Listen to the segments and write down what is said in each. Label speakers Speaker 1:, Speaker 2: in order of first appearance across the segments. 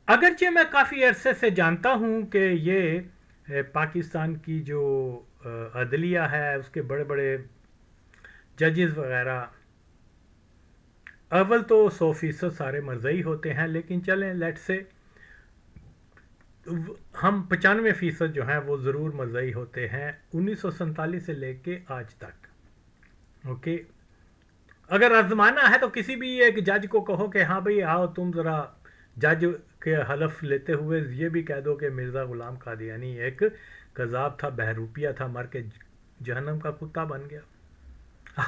Speaker 1: اگرچہ میں کافی عرصے سے جانتا ہوں کہ یہ پاکستان کی جو عدلیہ ہے اس کے بڑے بڑے ججز وغیرہ اول تو 100% سارے مرزئی ہوتے ہیں، لیکن چلیں لیٹ سے ہم 95% جو ہیں وہ ضرور مرزئی ہوتے ہیں 1947 سے لے کے آج تک. اوکے، اگر آزمانا ہے تو کسی بھی ایک جج کو کہو کہ ہاں بھئی آؤ تم ذرا جج کے حلف لیتے ہوئے یہ بھی کہہ دو کہ مرزا غلام قادیانی ایک قذاب تھا، بہروپیہ تھا، مر کے جہنم کا کتا بن گیا.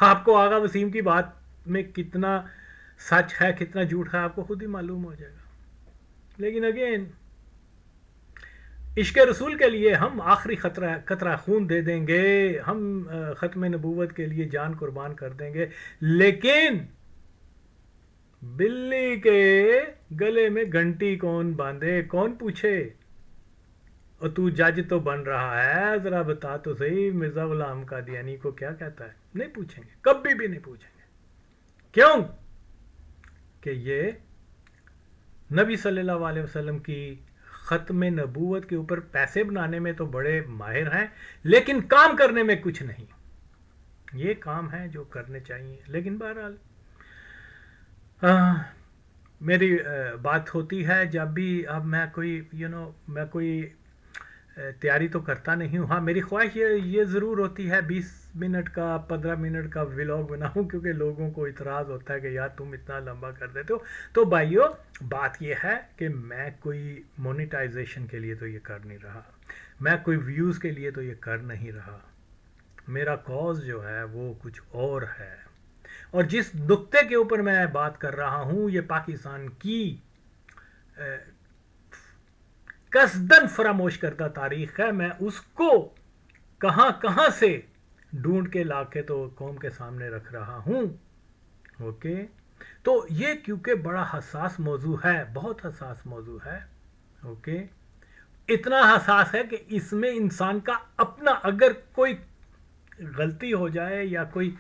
Speaker 1: آپ کو آغا وسیم کی بات میں کتنا سچ ہے کتنا جھوٹ ہے آپ کو خود ہی معلوم ہو جائے گا. لیکن اگین عشق رسول کے لیے ہم آخری قطرہ خون دے دیں گے، ہم ختم نبوت کے لیے جان قربان کر دیں گے، لیکن بلی کے گلے میں گھنٹی کون باندھے، کون پوچھے؟ اور تو جج تو بن رہا ہے، ذرا بتا تو صحیح مرزا غلام قادیانی کو کیا کہتا ہے؟ نہیں پوچھیں گے، کبھی بھی نہیں پوچھیں گے. کیوں؟ کہ یہ نبی صلی اللہ علیہ وسلم کی ختم نبوت کے اوپر پیسے بنانے میں تو بڑے ماہر ہیں، لیکن کام کرنے میں کچھ نہیں. یہ کام ہے جو کرنے چاہیے. لیکن بہرحال میری بات ہوتی ہے جب بھی، اب میں کوئی میں کوئی تیاری تو کرتا نہیں ہوں. ہاں میری خواہش یہ ضرور ہوتی ہے 20 منٹ کا 15 منٹ کا ولاگ بناؤں، کیونکہ لوگوں کو اعتراض ہوتا ہے کہ یار تم اتنا لمبا کر دیتے ہو. تو بھائیو بات یہ ہے کہ میں کوئی مونیٹائزیشن کے لیے تو یہ کر نہیں رہا، میں کوئی ویوز کے لیے تو یہ کر نہیں رہا. میرا کاز جو ہے وہ کچھ اور ہے. اور جس نقطے کے اوپر میں بات کر رہا ہوں یہ پاکستان کی قصدن فراموش کردہ تاریخ ہے. میں اس کو کہاں کہاں سے ڈھونڈ کے لا کے تو قوم کے سامنے رکھ رہا ہوں. اوکے، تو یہ کیونکہ بڑا حساس موضوع ہے، بہت حساس موضوع ہے. اوکے، اتنا حساس ہے کہ اس میں انسان کا اپنا اگر کوئی غلطی ہو جائے یا کوئی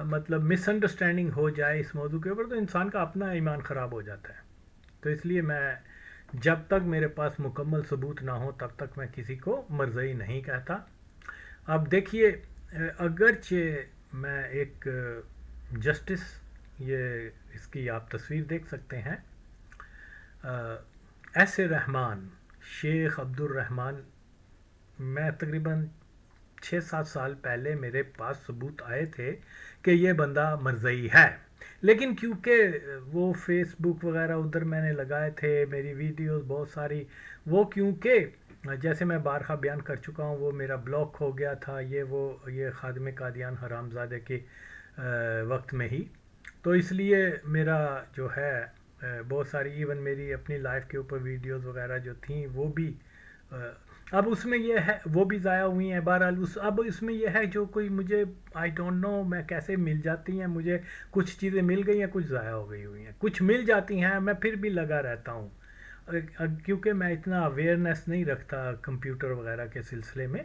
Speaker 1: مطلب مس انڈرسٹینڈنگ ہو جائے اس موضوع کے اوپر تو انسان کا اپنا ایمان خراب ہو جاتا ہے. تو اس لیے میں جب تک میرے پاس مکمل ثبوت نہ ہو تب تک میں کسی کو مرزئی نہیں کہتا. اب دیکھیے، اگرچہ میں ایک جسٹس، یہ اس کی آپ تصویر دیکھ سکتے ہیں، ایس اے رحمان، شیخ عبد الرحمان، میں تقریباً 6-7 سال پہلے میرے پاس ثبوت آئے تھے کہ یہ بندہ مرزئی ہے. لیکن کیونکہ وہ فیس بک وغیرہ ادھر میں نے لگائے تھے، میری ویڈیوز بہت ساری، وہ کیونکہ جیسے میں بارہا بیان کر چکا ہوں وہ میرا بلاک ہو گیا تھا یہ خادم قادیان حرام زادے کے وقت میں ہی. تو اس لیے میرا جو ہے بہت ساری ایون میری اپنی لائف کے اوپر ویڈیوز وغیرہ جو تھیں وہ بھی اب اس میں یہ ہے وہ بھی ضائع ہوئی ہیں. بہرحال اب اس میں یہ ہے جو کوئی مجھے آئی ڈونٹ نو میں کیسے مل جاتی ہیں، مجھے کچھ چیزیں مل گئی ہیں، کچھ ضائع ہو گئی ہوئی ہیں، کچھ مل جاتی ہیں، میں پھر بھی لگا رہتا ہوں کیونکہ میں اتنا اویئرنیس نہیں رکھتا کمپیوٹر وغیرہ کے سلسلے میں.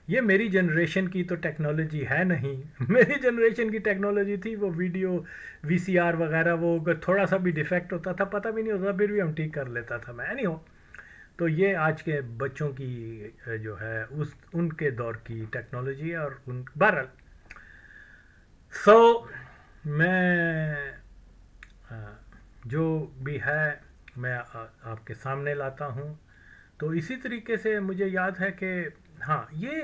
Speaker 1: یہ میری جنریشن کی تو ٹیکنالوجی ہے نہیں. میری جنریشن کی ٹیکنالوجی تھی وہ ویڈیو VCR وغیرہ، وہ اگر تھوڑا سا بھی ڈیفیکٹ ہوتا تھا پتہ بھی نہیں ہوتا، پھر بھی ہم ٹھیک کر لیتا تھا میں. نہیں ہو تو یہ آج کے بچوں کی جو ہے ان کے دور کی ٹیکنالوجی ہے. اور بہرحال میں جو بھی ہے میں آپ کے سامنے لاتا ہوں. تو اسی طریقے سے مجھے یاد ہے کہ ہاں یہ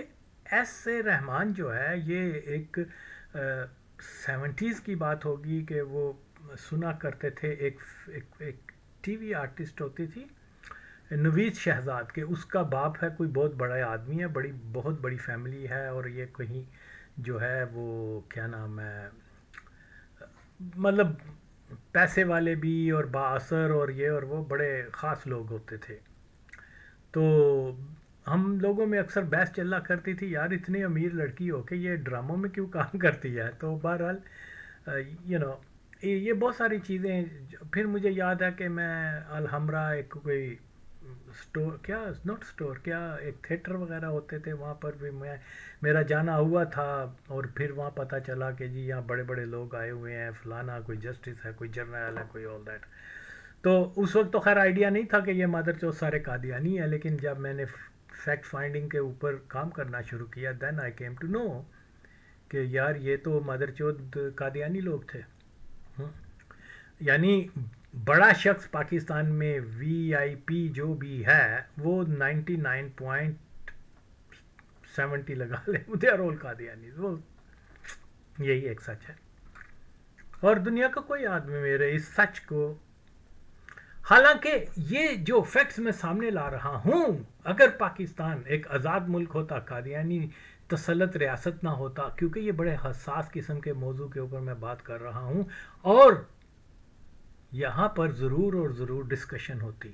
Speaker 1: ایس اے رحمان جو ہے یہ ایک 70s کی بات ہوگی کہ وہ سنا کرتے تھے. ایک ٹی وی آرٹسٹ ہوتی تھی نوید شہزاد کے، اس کا باپ ہے کوئی بہت بڑا آدمی ہے، بہت بڑی فیملی ہے، اور یہ کہیں جو ہے وہ کیا نام ہے مطلب پیسے والے بھی اور بااثر اور یہ اور وہ بڑے خاص لوگ ہوتے تھے. تو ہم لوگوں میں اکثر بحث چلا کرتی تھی یار اتنی امیر لڑکی ہو کے یہ ڈراموں میں کیوں کام کرتی ہے. تو بہرحال یہ بہت ساری چیزیں. پھر مجھے یاد ہے کہ میں الحمرہ ایک کوئی اسٹور کیا ناٹ اسٹور کیا ایک تھیٹر وغیرہ ہوتے تھے وہاں پر بھی میرا جانا ہوا تھا. اور پھر وہاں پتہ چلا کہ جی یہاں بڑے بڑے لوگ آئے ہوئے ہیں، فلانا کوئی جسٹس ہے، کوئی جرنل ہے، کوئی آل دیٹ. تو اس وقت تو خیر آئیڈیا نہیں تھا کہ یہ مادر چوت سارے قادیانی ہیں، لیکن جب میں نے فیکٹ فائنڈنگ کے اوپر کام کرنا شروع کیا دین آئی کیم ٹو نو کہ یار یہ تو مادر چوت قادیانی لوگ تھے. یعنی بڑا شخص پاکستان میں وی آئی پی جو بھی ہے وہ 99.70 لگا لے دے آر آل قادیانی. وہ یہی ایک سچ ہے، اور دنیا کا کوئی آدمی میرے اس سچ کو، حالانکہ یہ جو فیکٹس میں سامنے لا رہا ہوں، اگر پاکستان ایک آزاد ملک ہوتا، قادیانی تسلط ریاست نہ ہوتا، کیونکہ یہ بڑے حساس قسم کے موضوع کے اوپر میں بات کر رہا ہوں، اور یہاں پر ضرور اور ضرور ڈسکشن ہوتی،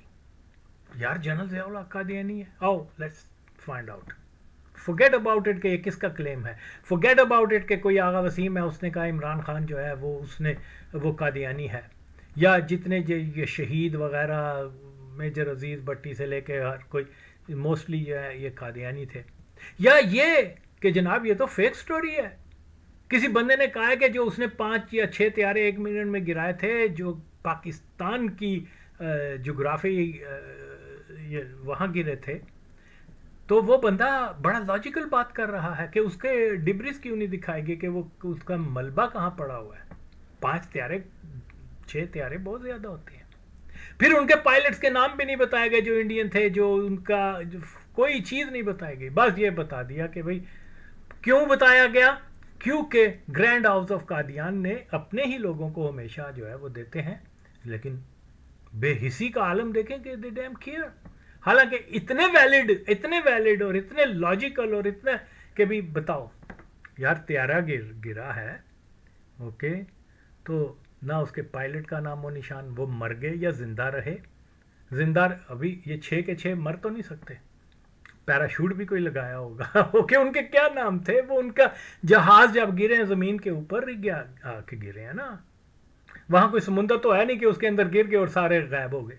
Speaker 1: یار جنرل ضیاء الحق قادیانی ہے، آؤ let's find out. forget about it کہ یہ کس کا کلیم ہے، forget about it کہ کوئی آغا وسیم ہے اس نے کہا عمران خان جو ہے وہ قادیانی ہے، یا جتنے یہ شہید وغیرہ میجر عزیز بٹی سے لے کے ہر کوئی موسٹلی جو ہے یہ قادیانی تھے، یا یہ کہ جناب یہ تو فیک سٹوری ہے. کسی بندے نے کہا ہے کہ جو اس نے 5 یا 6 طیارے 1 منٹ میں گرائے تھے جو پاکستان کی جغرافی وہاں گرے تھے، تو وہ بندہ بڑا لاجیکل بات کر رہا ہے کہ اس کے ڈبریز کیوں نہیں دکھائے گی کہ وہ اس کا ملبہ کہاں پڑا ہوا ہے. 5 طیارے 6 طیارے بہت زیادہ ہوتے ہیں. پھر ان کے پائلٹس کے نام بھی نہیں بتائے گئے جو انڈین تھے، جو ان کا کوئی چیز نہیں بتائی گئی، بس یہ بتا دیا کہ بھئی کیوں بتایا گیا، کیونکہ گرینڈ ہاؤس آف قادیان نے اپنے ہی لوگوں کو ہمیشہ جو ہے وہ دیتے ہیں. لیکن بے حسی کا عالم دیکھیں کہ دے ڈیم کیئر، حالانکہ اتنے ویلڈ اور اتنے لاجیکل اور اتنے کہ بھی بتاؤ یار طیارہ گرا ہے، اوکے، تو نہ اس کے پائلٹ کا نام و نشان، وہ مر گئے یا زندہ رہے. زندہ ابھی یہ 6 کے 6 مر تو نہیں سکتے، پیراشوٹ بھی کوئی لگایا ہوگا، اوکے، ان کے کیا نام تھے، وہ ان کا جہاز جب گرے ہیں زمین کے اوپر آ کے گرے ہیں نا، وہاں کوئی سمندر تو ہے نہیں کہ اس کے اندر گر گئے اور سارے غائب ہو گئے.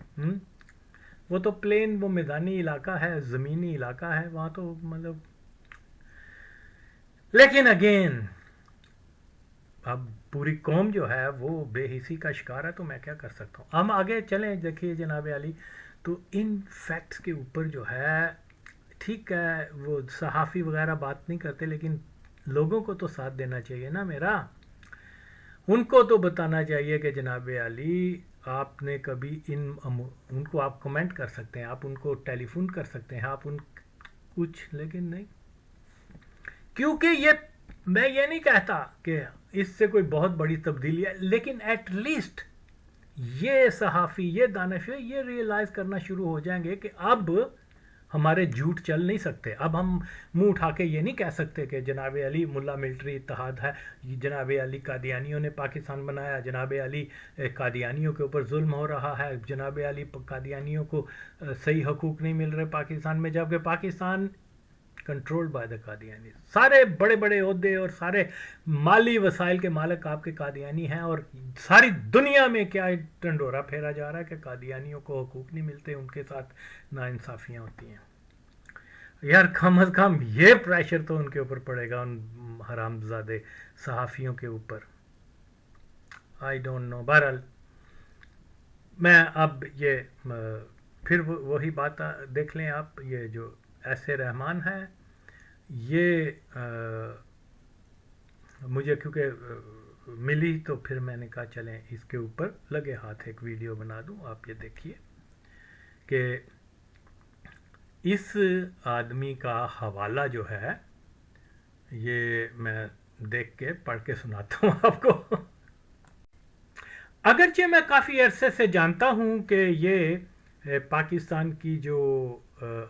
Speaker 1: وہ تو پلین، وہ میدانی علاقہ ہے، زمینی علاقہ ہے وہاں تو مطلب. لیکن اگین اب پوری قوم جو ہے وہ بے حسی کا شکار ہے، تو میں کیا کر سکتا ہوں. ہم آگے چلیں. دیکھیے جناب علی، تو ان فیکٹس کے اوپر جو ہے ٹھیک ہے وہ صحافی وغیرہ بات نہیں کرتے، لیکن لوگوں کو تو ساتھ دینا چاہیے نا میرا. ان کو تو بتانا چاہیے کہ جناب علی آپ نے کبھی ان کو آپ کمنٹ کر سکتے ہیں، آپ ان کو ٹیلی فون کر سکتے ہیں، آپ ان کچھ، لیکن نہیں. کیونکہ میں یہ نہیں کہتا کہ اس سے کوئی بہت بڑی تبدیلی ہے، لیکن ایٹ لیسٹ یہ صحافی، یہ دانشور یہ ریئلائز کرنا شروع ہو جائیں گے کہ اب ہمارے جھوٹ چل نہیں سکتے. اب ہم منہ اٹھا کے یہ نہیں کہہ سکتے کہ جناب علی ملا ملٹری اتحاد ہے، جناب علی قادیانیوں نے پاکستان بنایا، جناب علی قادیانیوں کے اوپر ظلم ہو رہا ہے، جناب علی قادیانیوں کو صحیح حقوق نہیں مل رہے پاکستان میں، جبکہ Pakistan control by the Qadiani. سارے بڑے بڑے عہدے اور سارے مالی وسائل کے مالک آپ کے قادیانی ہیں، اور ساری دنیا میں کیا ڈنڈورا پھیرا جا رہا ہے کہ قادیانیوں کو حقوق نہیں ملتے، ان کے ساتھ ناانصافیاں ہوتی ہیں. یار کم از کم یہ پریشر تو ان کے اوپر پڑے گا، ان حرام زادے صحافیوں کے اوپر. I don't know. بہرحال میں اب یہ پھر وہی بات دیکھ لیں آپ، یہ جو ایسے رحمان ہے، یہ مجھے کیونکہ ملی تو پھر میں نے کہا چلیں اس کے اوپر لگے ہاتھ ایک ویڈیو بنا دوں. آپ یہ دیکھیے کہ اس آدمی کا حوالہ جو ہے یہ میں دیکھ کے پڑھ کے سناتا ہوں آپ کو. اگرچہ میں کافی عرصے سے جانتا ہوں کہ یہ پاکستان کی جو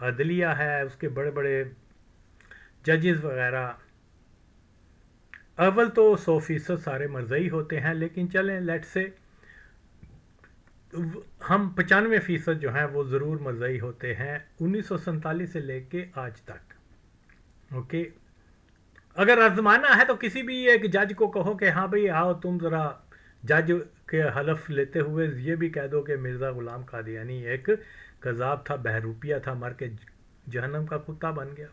Speaker 1: عدلیہ ہے، اس کے بڑے بڑے ججز وغیرہ اول تو 100% سارے مرزئی ہوتے ہیں، لیکن چلیں لیٹ سے ہم 95% جو ہیں وہ ضرور مرزئی ہوتے ہیں 1947 سے لے کے آج تک. اوکے، اگر آزمانا ہے تو کسی بھی ایک جج کو کہو کہ ہاں بھئی آؤ تم ذرا جج کے حلف لیتے ہوئے یہ بھی کہہ دو کہ مرزا غلام قادیانی ایک قذاب تھا، بہروپیہ تھا، مر کے جہنم کا کتا بن گیا.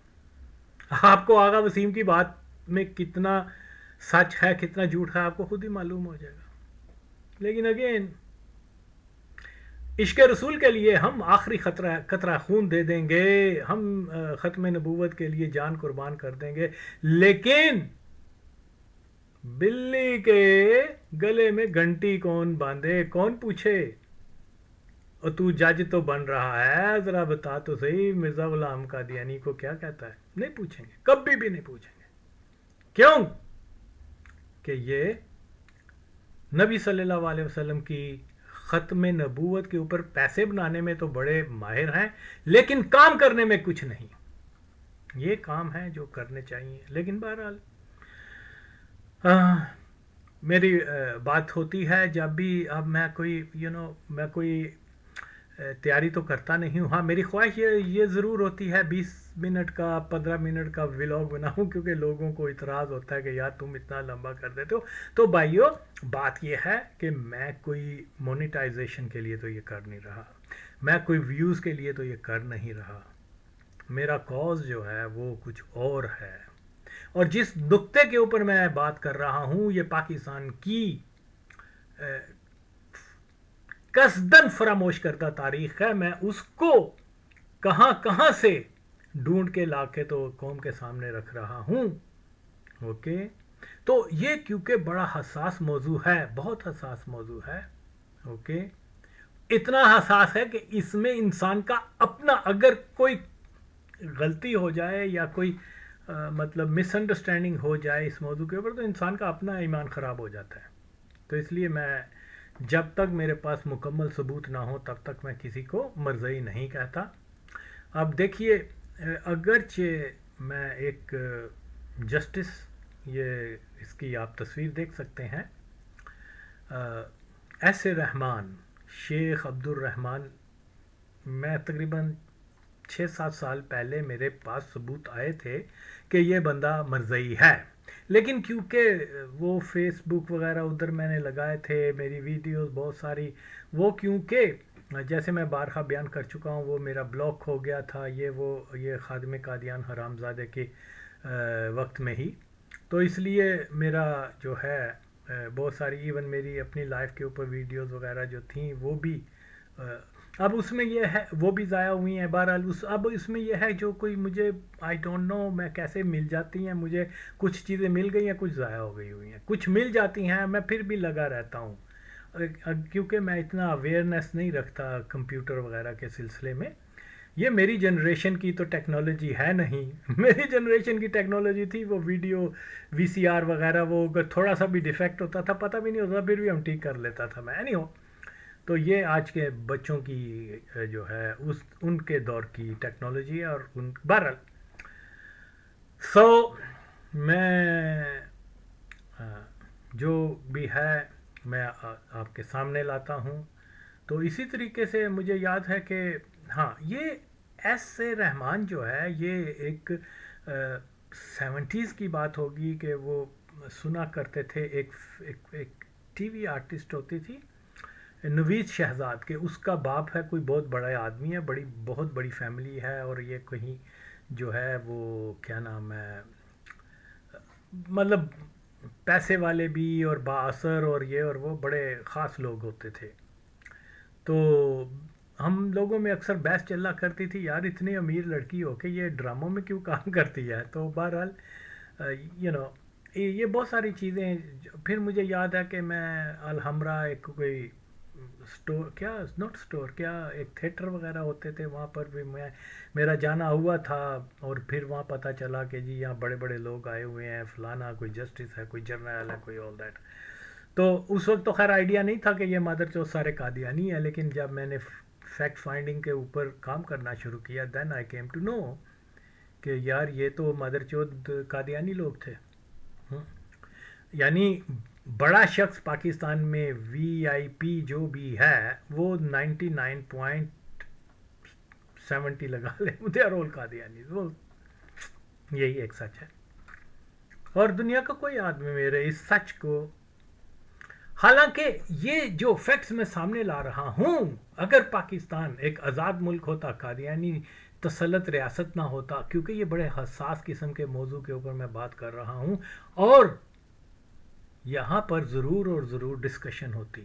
Speaker 1: آپ کو آغا وسیم کی بات میں کتنا سچ ہے کتنا جھوٹ ہے آپ کو خود ہی معلوم ہو جائے گا. لیکن اگین عشق رسول کے لیے ہم آخری قطرہ خون دے دیں گے، ہم ختم نبوت کے لیے جان قربان کر دیں گے، لیکن بلی کے گلے میں گھنٹی کون باندھے، کون پوچھے؟ اور تو جج تو بن رہا ہے، ذرا بتا تو صحیح مرزا غلام قادیانی کو کیا کہتا ہے؟ نہیں پوچھیں گے، کبھی بھی نہیں پوچھیں گے۔ کیوں کہ یہ نبی صلی اللہ علیہ وسلم کی ختم نبوت کے اوپر پیسے بنانے میں تو بڑے ماہر ہیں، لیکن کام کرنے میں کچھ نہیں۔ یہ کام ہے جو کرنے چاہیے، لیکن بہرحال میری بات ہوتی ہے جب بھی، اب میں کوئی میں کوئی تیاری تو کرتا نہیں ہوں، ہاں میری خواہش یہ ضرور ہوتی ہے 20 منٹ کا 15 منٹ کا ولاگ بناؤں، کیونکہ لوگوں کو اعتراض ہوتا ہے کہ یار تم اتنا لمبا کر دیتے ہو۔ تو بھائیو بات یہ ہے کہ میں کوئی مونیٹائزیشن کے لیے تو یہ کر نہیں رہا، میں کوئی ویوز کے لیے تو یہ کر نہیں رہا، میرا کاز جو ہے وہ کچھ اور ہے۔ اور جس نقطے کے اوپر میں بات کر رہا ہوں، یہ پاکستان کی قصدن فراموش کردہ تاریخ ہے، میں اس کو کہاں کہاں سے ڈھونڈ کے لا کے تو قوم کے سامنے رکھ رہا ہوں۔ اوکے، تو یہ کیونکہ بڑا حساس موضوع ہے، بہت حساس موضوع ہے۔ اوکے، اتنا حساس ہے کہ اس میں انسان کا اپنا، اگر کوئی غلطی ہو جائے یا کوئی مطلب مس انڈرسٹینڈنگ ہو جائے اس موضوع کے اوپر، تو انسان کا اپنا ایمان خراب ہو جاتا ہے۔ تو اس لیے میں جب تک میرے پاس مکمل ثبوت نہ ہو تب تک میں کسی کو مرزئی نہیں کہتا۔ اب دیکھیے، اگرچہ میں ایک جسٹس، یہ اس کی آپ تصویر دیکھ سکتے ہیں، ایس اے رحمان، شیخ عبد الرحمان، میں تقریباً 6-7 سال پہلے میرے پاس ثبوت آئے تھے کہ یہ بندہ مرزئی ہے، لیکن کیونکہ وہ فیس بک وغیرہ ادھر میں نے لگائے تھے، میری ویڈیوز بہت ساری، وہ کیونکہ جیسے میں بارہا بیان کر چکا ہوں وہ میرا بلاک ہو گیا تھا، یہ خادم قادیان حرام زادے کے وقت میں ہی، تو اس لیے میرا جو ہے بہت ساری ایون میری اپنی لائف کے اوپر ویڈیوز وغیرہ جو تھیں وہ بھی اب اس میں یہ ہے وہ بھی ضائع ہوئی ہیں۔ بہرحال اب اس میں یہ ہے جو کوئی مجھے آئی ڈونٹ نو میں کیسے مل جاتی ہیں، مجھے کچھ چیزیں مل گئی ہیں، کچھ ضائع ہو گئی ہوئی ہیں، کچھ مل جاتی ہیں، میں پھر بھی لگا رہتا ہوں کیونکہ میں اتنا اویئرنیس نہیں رکھتا کمپیوٹر وغیرہ کے سلسلے میں۔ یہ میری جنریشن کی تو ٹیکنالوجی ہے نہیں، میری جنریشن کی ٹیکنالوجی تھی وہ ویڈیو VCR وغیرہ، وہ اگر تھوڑا سا بھی ڈیفیکٹ ہوتا تھا پتہ بھی نہیں ہوتا، پھر بھی ہم ٹھیک کر لیتا تھا میں، نہیں ہو۔ تو یہ آج کے بچوں کی جو ہے ان کے دور کی ٹیکنالوجی ہے، اور بہرحال میں جو بھی ہے میں آپ کے سامنے لاتا ہوں۔ تو اسی طریقے سے مجھے یاد ہے کہ ہاں، یہ ایس اے رحمان جو ہے یہ ایک 70s کی بات ہوگی کہ وہ سنا کرتے تھے، ایک ٹی وی آرٹسٹ ہوتی تھی نوید شہزاد کے، اس کا باپ ہے کوئی بہت بڑا آدمی ہے، بہت بڑی فیملی ہے، اور یہ کہیں جو ہے وہ کیا نام ہے، مطلب پیسے والے بھی اور بااثر اور یہ اور وہ بڑے خاص لوگ ہوتے تھے۔ تو ہم لوگوں میں اکثر بحث چلا کرتی تھی، یار اتنی امیر لڑکی ہو کے یہ ڈراموں میں کیوں کام کرتی ہے؟ تو بہرحال یہ بہت ساری چیزیں۔ پھر مجھے یاد ہے کہ میں الحمرا ایک کوئی اسٹور، کیا ناٹ اسٹور، کیا ایک تھیٹر وغیرہ ہوتے تھے، وہاں پر بھی میرا جانا ہوا تھا، اور پھر وہاں پتہ چلا کہ جی یہاں بڑے بڑے لوگ آئے ہوئے ہیں، فلانا کوئی جسٹس ہے، کوئی جرنل ہے، کوئی آل دیٹ۔ تو اس وقت تو خیر آئیڈیا نہیں تھا کہ یہ مادر چوت سارے قادیانی ہیں، لیکن جب میں نے فیکٹ فائنڈنگ کے اوپر کام کرنا شروع کیا، دین آئی کیم ٹو نو کہ یار یہ تو مادر چوت قادیانی لوگ تھے۔ یعنی بڑا شخص پاکستان میں VIP جو بھی ہے وہ 99.70 لگا لے دے آر آل قادیانی، وہ یہی ایک سچ ہے، اور دنیا کا کوئی آدمی میرے اس سچ کو، حالانکہ یہ جو فیکٹس میں سامنے لا رہا ہوں، اگر پاکستان ایک آزاد ملک ہوتا، قادیانی تسلط ریاست نہ ہوتا، کیونکہ یہ بڑے حساس قسم کے موضوع کے اوپر میں بات کر رہا ہوں، اور یہاں پر ضرور اور ضرور ڈسکشن ہوتی،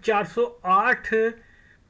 Speaker 1: 408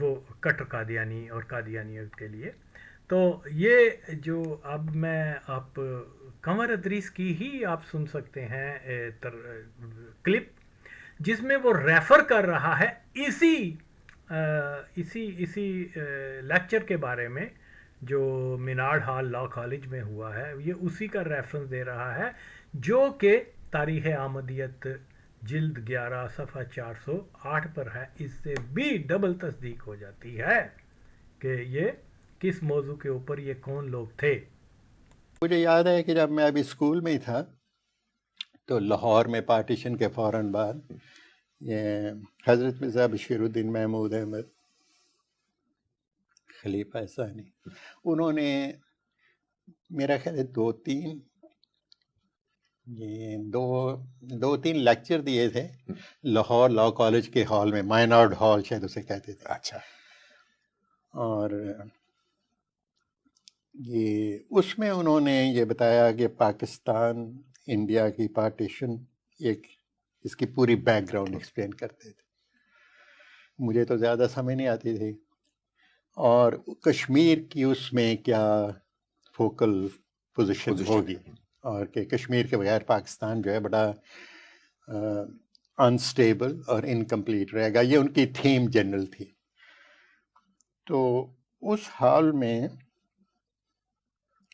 Speaker 1: وہ کٹر قادیانی اور قادیانیت کے لیے. تو یہ جو اب میں آپ قمر ادریس کی ہی آپ سن سکتے ہیں کلپ جس میں وہ ریفر کر رہا ہے اسی لیکچر کے بارے میں جو مینارڈ ہال لا کالج میں ہوا ہے. یہ اسی کا ریفرنس دے رہا ہے جو کہ تاریخ احمدیت جلد 11 صفحہ 408 پر ہے. اس سے بھی ڈبل تصدیق ہو جاتی ہے کہ یہ کس موضوع کے اوپر یہ کون لوگ تھے.
Speaker 2: مجھے یاد ہے کہ جب میں ابھی اسکول میں ہی تھا تو لاہور میں پارٹیشن کے فوراً بعد یہ حضرت مرزا بشیر الدین محمود احمد خلیفہ ثانی انہوں نے میرا خیال ہے دو تین لیکچر دیے تھے لاہور لا کالج کے ہال میں، مائنارڈ ہال شاید اسے کہتے تھے.
Speaker 3: اچھا.
Speaker 2: اور یہ اس میں انہوں نے یہ بتایا کہ پاکستان انڈیا کی پارٹیشن اس کی پوری بیک گراؤنڈ ایکسپلین کرتے تھے. مجھے تو زیادہ سمجھ نہیں آتی تھی. اور کشمیر کی اس میں کیا فوکل پوزیشن ہوگی اور کہ کشمیر کے بغیر پاکستان جو ہے بڑا انسٹیبل اور انکمپلیٹ رہے گا. یہ ان کی تھیم جنرل تھی. تو اس حال میں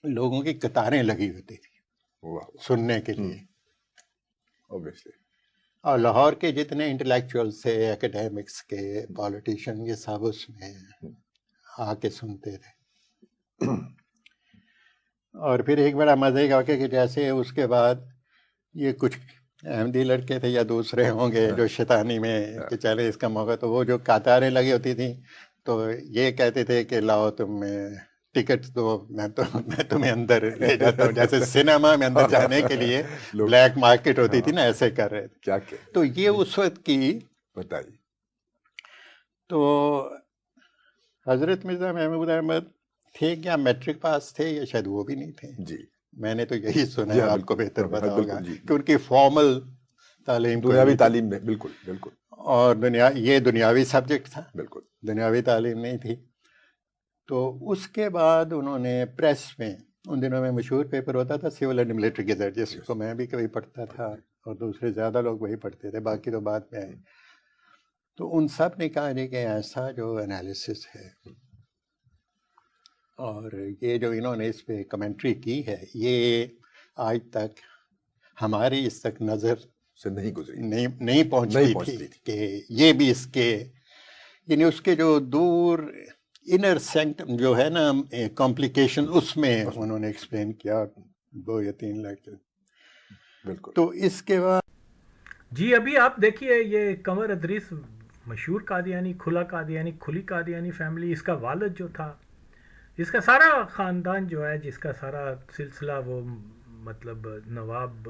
Speaker 2: لوگوں کی قطاریں لگی ہوتی تھی سننے کے لیے. اور لاہور کے جتنے انٹلیکچوئل تھے، ایکیڈیمکس کے، پالیٹیشین، یہ سب اس میں آ کے سنتے تھے. اور پھر ایک بڑا مزے کا واقعہ کہ جیسے اس کے بعد یہ کچھ احمدی لڑکے تھے یا دوسرے ہوں گے جو شیطانی میں کہ چلے اس کا موقع، تو وہ جو قطاریں لگی ہوتی تھیں تو یہ کہتے تھے کہ لاؤ تم ٹکٹ دو، میں تمہیں اندر لے جاتا ہوں. جیسے سنیما میں اندر جانے کے لیے بلیک مارکیٹ ہوتی تھی نا، ایسے کر رہے تھے.
Speaker 3: کیا
Speaker 2: تو یہ اس وقت کی
Speaker 3: بتائیے.
Speaker 2: تو حضرت مرزا محمود احمد تھے کیا میٹرک پاس تھے یا شاید وہ بھی نہیں تھے؟
Speaker 3: جی
Speaker 2: میں نے تو یہی سنا ہے، آپ کو بہتر پتا ہوگا
Speaker 3: جی.
Speaker 2: کہ ان کی فارمل تعلیم
Speaker 3: دنیاوی تعلیم میں بالکل بالکل،
Speaker 2: اور یہ دنیاوی سبجیکٹ تھا،
Speaker 3: بالکل
Speaker 2: دنیاوی تعلیم نہیں تھی. تو اس کے بعد انہوں نے پریس میں، ان دنوں میں مشہور پیپر ہوتا تھا سول اینڈ ملٹری گیزٹ، جس کو میں بھی کبھی پڑھتا تھا اور دوسرے زیادہ لوگ وہی پڑھتے تھے، باقی تو بعد میں آئے. تو ان سب نے کہا کہ ایسا جو انالیسس ہے اور یہ جو انہوں نے اس پہ کمنٹری کی ہے، یہ آج تک ہماری اس تک نظر
Speaker 3: سے نہیں گزری،
Speaker 2: نہیں پہنچتی تھی کہ یہ بھی اس کے، یعنی اس کے جو دور انر سینکٹم جو ہے نا کمپلیکیشن، اس میں انہوں نے ایکسپلین کیا 2 یا 3 لیکچر.
Speaker 3: بالکل.
Speaker 2: تو اس کے بعد
Speaker 1: جی ابھی آپ دیکھیے یہ قمر ادریس مشہور قادیانی، کھلا قادیانی، کھلی قادیانی فیملی، اس کا والد جو تھا، اس کا سارا خاندان جو ہے، جس کا سارا سلسلہ وہ مطلب نواب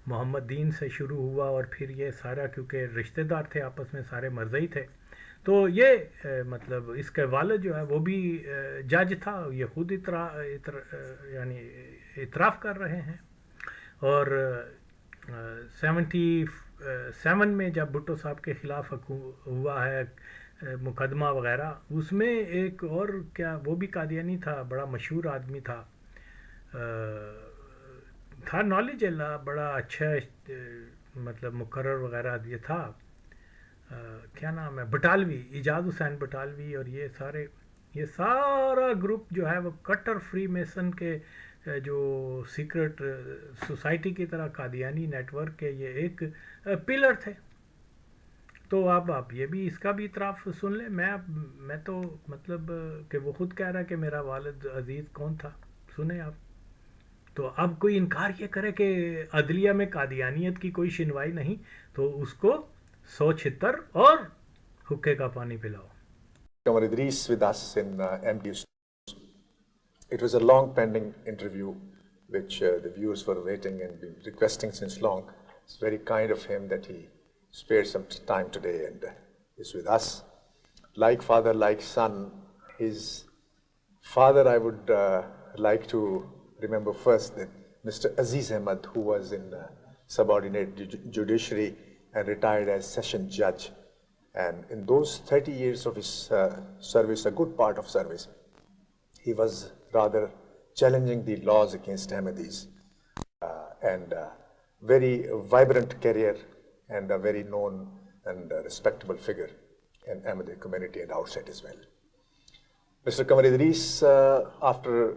Speaker 1: محمد دین سے شروع ہوا اور پھر یہ سارا، کیونکہ رشتہ دار تھے آپس میں سارے مرزئی تھے، تو یہ مطلب اس کے والد جو ہے وہ بھی جج تھا. یہ خود یعنی اعتراف کر رہے ہیں. اور 77 میں جب بھٹو صاحب کے خلاف ہوا ہے مقدمہ وغیرہ، اس میں ایک اور کیا وہ بھی قادیانی تھا، بڑا مشہور آدمی تھا نالج اللہ، بڑا اچھا مطلب مقرر وغیرہ یہ تھا، کیا نام ہے، بٹالوی، ایجاد حسین بٹالوی. اور یہ سارا گروپ جو ہے وہ کٹر فری میسن کے جو سیکرٹ سوسائٹی کی طرح قادیانی نیٹ ورک کے یہ ایک پلر تھے. تو آپ یہ بھی اس کا بھی اعتراف سن لیں. میں تو مطلب کہ وہ خود کہہ رہا ہے کہ میرا والد عزیز کون تھا، سنیں آپ. تو اب کوئی انکار یہ کرے کہ عدلیہ میں قادیانیت کی کوئی شنوائی نہیں، تو اس کو 176 اور حکے کا پانی pulao.
Speaker 3: Qamar Idris with us in MD. It was a long pending interview which the viewers were waiting and been requesting since long. It's very kind of him that he spared some time today and is with us. Like father, like son, his father I would like to remember first that Mr. Aziz Ahmad, who was in subordinate judiciary and retired as session judge. And in those 30 years of his service, a good part of service, he was rather challenging the laws against Ahmadis, and very vibrant career and a very known and respectable figure in Ahmadi community and outside as well. Mr. Qamar Idris, after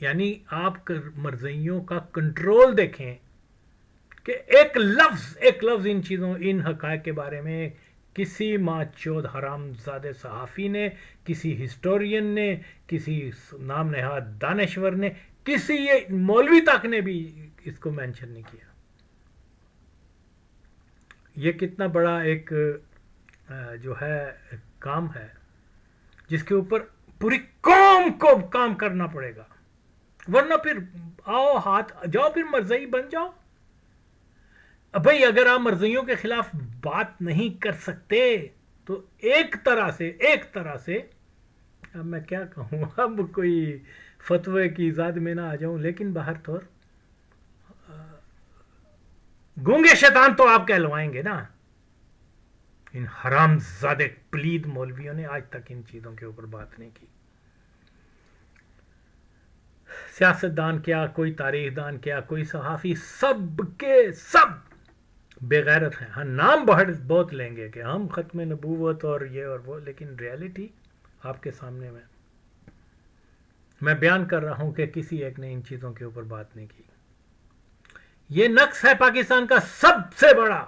Speaker 1: یعنی آپ مرزائیوں کا control دیکھیں کہ ایک لفظ ان چیزوں ان حقائق کے بارے میں کسی ماں چود حرام زادہ صحافی نے، کسی ہسٹورین نے، کسی نام نہاد دانشور نے، کسی یہ مولوی تک نے بھی اس کو مینشن نہیں کیا. یہ کتنا بڑا ایک جو ہے کام ہے جس کے اوپر پوری قوم کو کام کرنا پڑے گا، ورنہ پھر آؤ ہاتھ جاؤ پھر مرزائی بن جاؤ. بھائی اگر آپ مرزائیوں کے خلاف بات نہیں کر سکتے تو ایک طرح سے اب میں کیا کہوں، اب کوئی فتوے کی زاد میں نہ آ جاؤں، لیکن باہر طور گونگے شیطان تو آپ کہلوائیں گے نا. ان حرام زادے پلید مولویوں نے آج تک ان چیزوں کے اوپر بات نہیں کی. سیاستدان کیا، کوئی تاریخ دان کیا، کوئی صحافی، سب کے سب بے غیرت ہیں. ہاں نام بہت لیں گے کہ ہم ختم نبوت اور یہ اور وہ، لیکن ریالٹی آپ کے سامنے میں بیان کر رہا ہوں کہ کسی ایک نے ان چیزوں کے اوپر بات نہیں کی. یہ نقص ہے پاکستان کا سب سے بڑا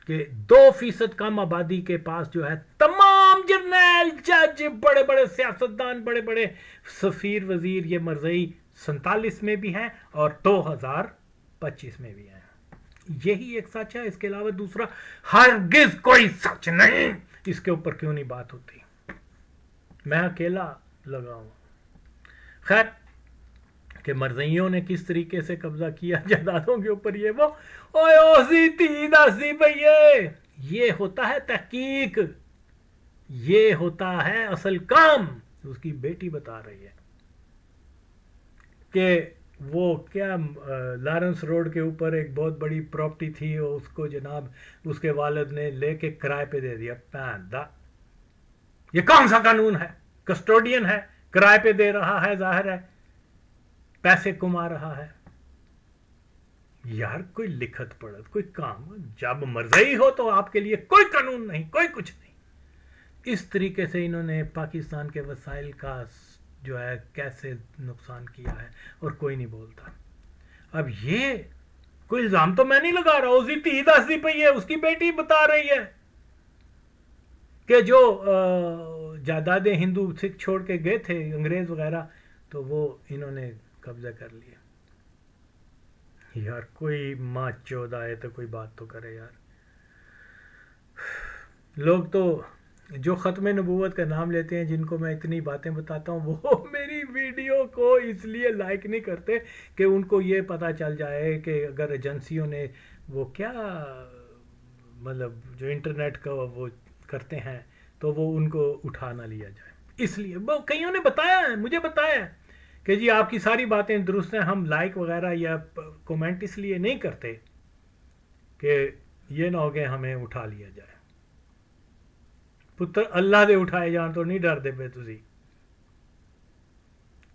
Speaker 1: کہ 2% کم آبادی کے پاس جو ہے تمام جرنیل، جج، بڑے بڑے سیاستدان، بڑے بڑے سفیر، وزیر، یہ مرزائی 47 میں بھی ہیں اور 2025 میں بھی ہیں. یہی ایک سچ ہے، اس کے علاوہ دوسرا ہرگز کوئی سچ نہیں. اس کے اوپر کیوں نہیں بات ہوتی؟ میں اکیلا لگا ہوں. خیر کہ مرزائیوں نے کس طریقے سے قبضہ کیا جائیدادوں کے اوپر، یہ وہ یہ ہوتا ہے تحقیق، یہ ہوتا ہے اصل کام. اس کی بیٹی بتا رہی ہے کہ وہ کیا لارنس روڈ کے اوپر ایک بہت بڑی پراپرٹی تھی اور اس کو جناب اس کے والد نے لے کے کرائے پہ دے دیا. یہ کون سا قانون ہے؟ کسٹوڈین ہے، کرائے پہ دے رہا ہے، ظاہر ہے پیسے کما رہا ہے. یار کوئی لکھت پڑھت، کوئی کام. جب مرزائی ہو تو آپ کے لیے کوئی قانون نہیں، کوئی کچھ نہیں. اس طریقے سے انہوں نے پاکستان کے وسائل کا جو ہے کیسے نقصان کیا ہے اور کوئی نہیں بولتا. اب یہ کوئی الزام تو میں نہیں لگا رہا، اسی تھی دستی پئی ہے، اس کی بیٹی بتا رہی ہے کہ جو جائیدادیں ہندو سکھ چھوڑ کے گئے تھے انگریز وغیرہ، تو وہ انہوں نے قبضہ کر لیا. یار کوئی ماں چود آئے تو کوئی بات تو کرے یار. لوگ تو جو ختم نبوت کا نام لیتے ہیں، جن کو میں اتنی باتیں بتاتا ہوں، وہ میری ویڈیو کو اس لیے لائک نہیں کرتے کہ ان کو یہ پتہ چل جائے کہ اگر ایجنسیوں نے وہ کیا مطلب جو انٹرنیٹ کا وہ کرتے ہیں تو وہ ان کو اٹھا نہ لیا جائے. اس لیے وہ کئیوں نے بتایا ہے، مجھے بتایا ہے کہ جی آپ کی ساری باتیں درست ہیں، ہم لائک وغیرہ یا کومنٹ اس لیے نہیں کرتے کہ یہ نہ ہو کہ ہمیں اٹھا لیا جائے. پتر اللہ دے اٹھائے جان تو نہیں ڈر دے پہ تسی.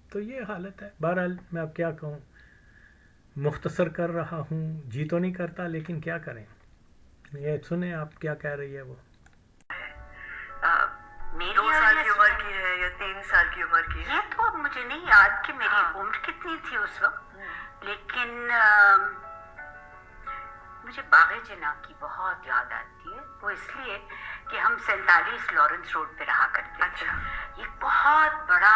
Speaker 1: تو یہ حالت ہے. بہرحال میں اب کیا کہوں، مختصر کر رہا ہوں، جی تو نہیں کرتا لیکن کیا کریں. یہ سنیں آپ کیا کہہ رہی ہے. وہ
Speaker 4: 2 سال کی عمر کی ہے یا 3 سال کی عمر کی ہے؟
Speaker 5: یہ تو مجھے نہیں یاد کہ میری عمر کتنی تھی اس وقت، لیکن مجھے باغ جناح کی بہت یاد آتی ہے. وہ اس لیے کہ ہم 47 لارنس روڈ پہ رہا کرتے تھے. یہ بہت بڑا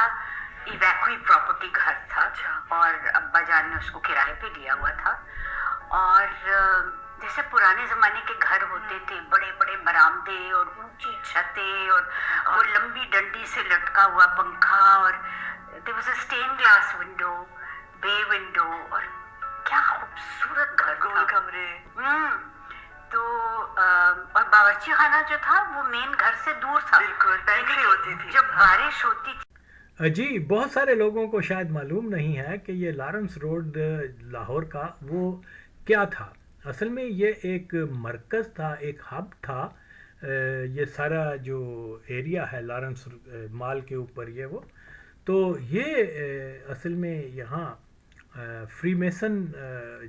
Speaker 5: ایویکوئی پراپرٹی گھر تھا اور ابا جان نے اس کو کرائے پہ لیا ہوا تھا. اور جیسے پرانے زمانے کے گھر ہوتے تھے، بڑے بڑے برآمدے اور اونچی چھتیں اور وہ لمبی ڈنڈی سے لٹکا ہوا پنکھا، اور there was a stained glass window، بے ونڈو، اور کیا خوبصورت گھر،
Speaker 4: گول کمرے.
Speaker 5: تو اور باورچی خانہ جو تھا وہ مین گھر سے دور تھا،
Speaker 4: بالکل پینٹری ہوتی تھی.
Speaker 5: جب بارش ہوتی تھی.
Speaker 1: جی بہت سارے لوگوں کو شاید معلوم نہیں ہے کہ یہ لارنس روڈ لاہور کا وہ کیا تھا. اصل میں یہ ایک مرکز تھا، ایک ہب تھا. یہ سارا جو ایریا ہے لارنس مال کے اوپر یہ وہ، تو یہ اصل میں یہاں فری میسن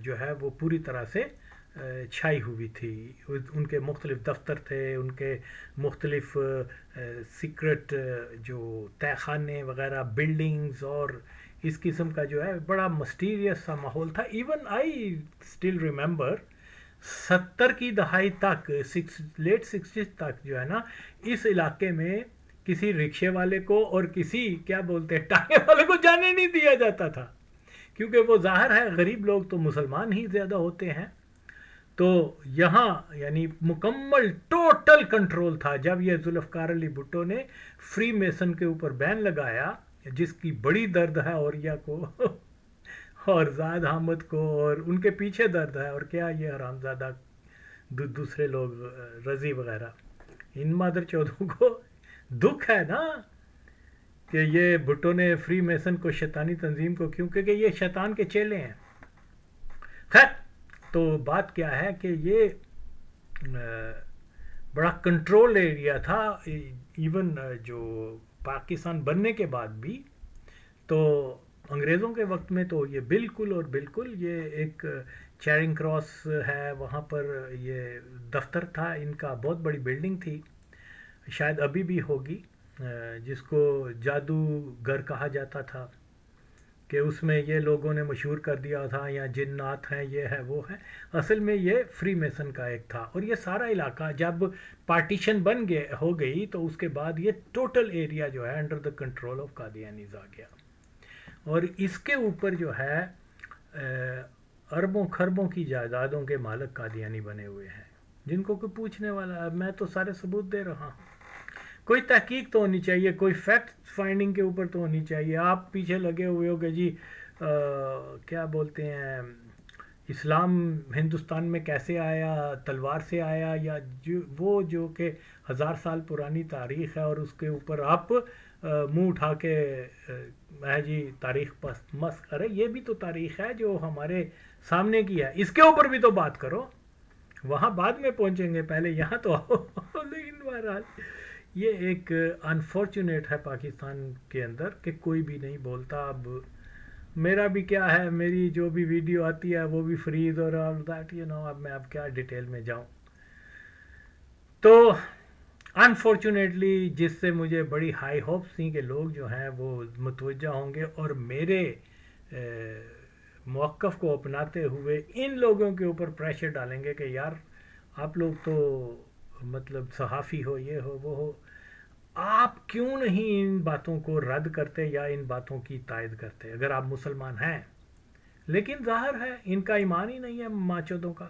Speaker 1: جو ہے وہ پوری طرح سے چھائی ہوئی تھی. ان کے مختلف دفتر تھے، ان کے مختلف سیکرٹ جو تہہ خانے وغیرہ، بلڈنگز، اور اس قسم کا جو ہے بڑا مسٹیریس سا ماحول تھا. ایون آئی اسٹل ریممبر 70 کی دہائی تک، لیٹ 60 تک جو ہے نا، اس علاقے میں کسی رکشے والے کو اور کسی کیا بولتے ہیں ٹانگے والے کو جانے نہیں دیا جاتا تھا، کیونکہ وہ ظاہر ہے غریب لوگ تو مسلمان ہی زیادہ ہوتے ہیں. تو یہاں یعنی مکمل ٹوٹل کنٹرول تھا. جب یہ ذوالفقار علی بھٹو نے فری میسن کے اوپر بین لگایا، جس کی بڑی درد ہے اوریا کو اور زاد احمد کو، اور ان کے پیچھے درد ہے، اور کیا یہ حرامزادہ دوسرے لوگ رضی وغیرہ، ان مادر چودوں کو دکھ ہے نا کہ یہ بھٹو نے فری میسن کو شیطانی تنظیم کو کیوں، کیونکہ یہ شیطان کے چیلے ہیں. خیر، تو بات کیا ہے کہ یہ بڑا کنٹرول ایریا تھا. ایون جو پاکستان بننے کے بعد بھی، تو انگریزوں کے وقت میں تو یہ بالکل اور بالکل یہ ایک چیرنگ کراس ہے، وہاں پر یہ دفتر تھا ان کا، بہت بڑی بلڈنگ تھی، شاید ابھی بھی ہوگی، جس کو جادوگر کہا جاتا تھا، کہ اس میں یہ لوگوں نے مشہور کر دیا تھا یا جنات ہیں، یہ ہے وہ ہے. اصل میں یہ فری میسن کا ایک تھا. اور یہ سارا علاقہ جب پارٹیشن ہو گئی تو اس کے بعد یہ ٹوٹل ایریا جو ہے انڈر دا کنٹرول آف قادیانیز آ گیا. اور اس کے اوپر جو ہے اربوں خربوں کی جائیدادوں کے مالک قادیانی بنے ہوئے ہیں، جن کو کوئی پوچھنے والا. میں تو سارے ثبوت دے رہا ہوں. کوئی تحقیق تو ہونی چاہیے، کوئی فیکٹ فائنڈنگ کے اوپر تو ہونی چاہیے. آپ پیچھے لگے ہوئے ہو کہ جی کیا بولتے ہیں اسلام ہندوستان میں کیسے آیا، تلوار سے آیا، یا جو کہ 1000 سال پرانی تاریخ ہے، اور اس کے اوپر آپ منہ اٹھا کے ہے جی تاریخ مس کرے. یہ بھی تو تاریخ ہے جو ہمارے سامنے کی ہے، اس کے اوپر بھی تو بات کرو. وہاں بعد میں پہنچیں گے، پہلے یہاں تو آؤ. لیکن بہرحال یہ ایک انفارچونیٹ ہے پاکستان کے اندر کہ کوئی بھی نہیں بولتا. اب میرا بھی کیا ہے، میری جو بھی ویڈیو آتی ہے وہ بھی فریز اور آل دیٹ اب میں اب کیا ڈیٹیل میں جاؤں. تو انفارچونیٹلی جس سے مجھے بڑی ہائی ہوپس تھیں کہ لوگ جو ہیں وہ متوجہ ہوں گے اور میرے موقف کو اپناتے ہوئے ان لوگوں کے اوپر پریشر ڈالیں گے کہ یار آپ لوگ تو مطلب صحافی ہو، یہ ہو وہ ہو، آپ کیوں نہیں ان باتوں کو رد کرتے یا ان باتوں کی تائید کرتے اگر آپ مسلمان ہیں. لیکن ظاہر ہے ان کا ایمان ہی نہیں ہے ماچودوں کا.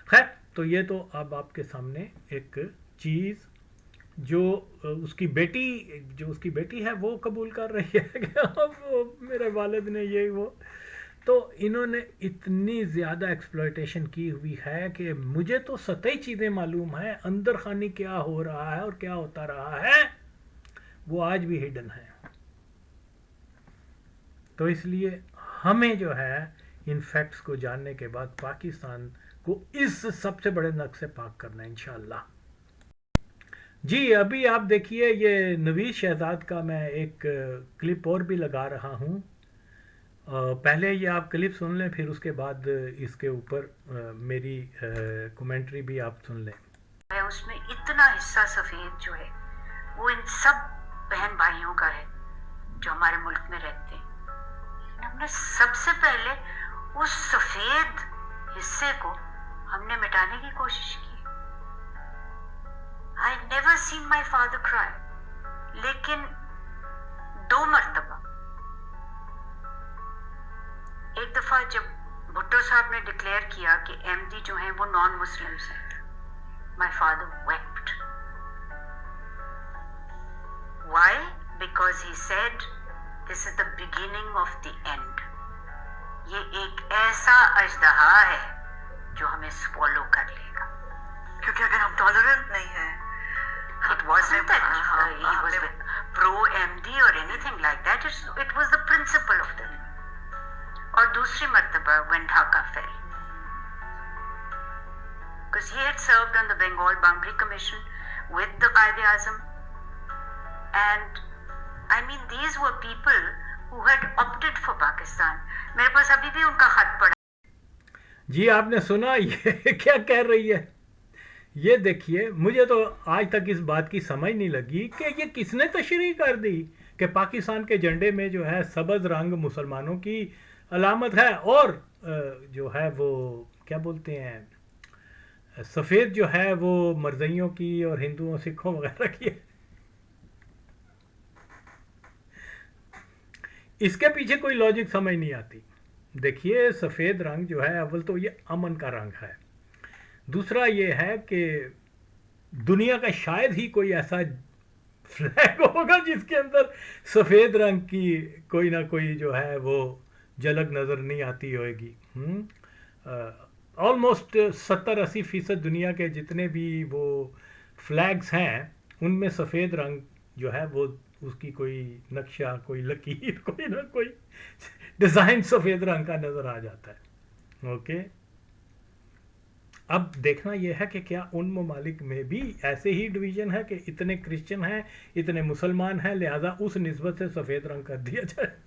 Speaker 1: خیر، تو یہ تو اب آپ کے سامنے ایک چیز جو اس کی بیٹی ہے وہ قبول کر رہی ہے کہ اب میرے والد نے یہ وہ. تو انہوں نے اتنی زیادہ ایکسپلوئٹیشن کی ہوئی ہے کہ مجھے تو سطحی چیزیں معلوم ہیں، اندر خانی کیا ہو رہا ہے اور کیا ہوتا رہا ہے وہ آج بھی ہڈن ہے. تو اس لیے ہمیں جو ہے ان فیکٹس کو جاننے کے بعد پاکستان کو اس سب سے بڑے نقص سے پاک کرنا ہے انشاءاللہ. جی ابھی آپ دیکھیے یہ نوید شہزاد کا میں ایک کلپ اور بھی لگا رہا ہوں. پہلے یہ آپ کلپ سن لیں، پھر اس کے بعد اس کے اوپر میری کومنٹری بھی آپ سن لیں.
Speaker 5: اس میں اتنا حصہ سفید جو ہے وہ ان سب بہن بھائیوں کا ہے جو ہمارے ملک میں رہتے ہیں. ہم نے سب سے پہلے اس سفید حصے کو ہم نے مٹانے کی کوشش کی. I never seen my father cry. لیکن 2 مرتبہ، ایک دفعہ جب بھٹو صاحب نے ڈکلیئر کیا کہ احمدی جو ہیں وہ نان مسلمس ہیں، my father wept. Why? Because he said this is the beginning of the end. یہ ایک ایسا اژدہا ہے جو ہمیں سوالو کر لے گا.
Speaker 4: کیونکہ اگر ہم ٹالرنٹ نہیں ہیں.
Speaker 5: It wasn't that he was pro-MD or anything like that. It was the principle of the. اور دوسری مرتبہ when Dhaka fell, because he had served on the Bengal Boundary Commission with the Qaid-e-Azam, and I mean these were people who had opted for Pakistan. میرے پاس ابھی بھی ان کا خط پڑا.
Speaker 1: جی آپ نے سنا یہ کیا کہہ رہی ہے؟ یہ دیکھیے، مجھے تو آج تک اس بات کی سمجھ نہیں لگی کہ یہ کس نے تشریح کر دی کہ پاکستان کے جھنڈے میں جو ہے سبز رنگ مسلمانوں کی علامت ہے اور جو ہے وہ کیا بولتے ہیں سفید جو ہے وہ مرزائیوں کی اور ہندوؤں سکھوں وغیرہ کی ہے. اس کے پیچھے کوئی لاجک سمجھ نہیں آتی. دیکھیے سفید رنگ جو ہے اول تو یہ امن کا رنگ ہے, دوسرا یہ ہے کہ دنیا کا شاید ہی کوئی ایسا فلیگ ہوگا جس کے اندر سفید رنگ کی کوئی نہ کوئی جو ہے وہ جھلک نظر نہیں آتی ہوئے گی. آلموسٹ 70-80% دنیا کے جتنے بھی وہ فلیگز ہیں ان میں سفید رنگ جو ہے وہ اس کی کوئی نقشہ, کوئی لکیر, کوئی نہ کوئی ڈیزائن سفید رنگ کا نظر آ جاتا ہے. اوکے, اب دیکھنا یہ ہے کہ کیا ان ممالک میں بھی ایسے ہی ڈویژن ہے کہ اتنے کرسچن ہیں اتنے مسلمان ہیں لہذا اس نسبت سے سفید رنگ کر دیا جائے.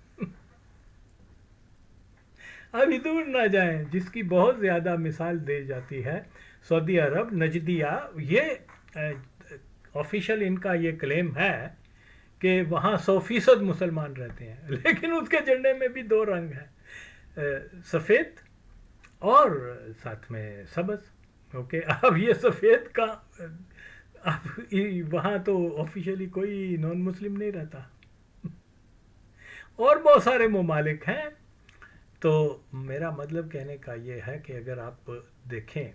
Speaker 1: ابھی دور نہ جائیں, جس کی بہت زیادہ مثال دی جاتی ہے سعودی عرب, نجدیہ, یہ آفیشیل ان کا یہ کلیم ہے کہ وہاں 100% مسلمان رہتے ہیں, لیکن اس کے جھنڈے میں بھی 2 رنگ ہیں, سفید اور ساتھ میں سبز. اوکے, اب یہ سفید کا اب وہاں تو آفیشیلی کوئی نان مسلم نہیں رہتا, اور بہت سارے ممالک ہیں. تو میرا مطلب کہنے کا یہ ہے کہ اگر آپ دیکھیں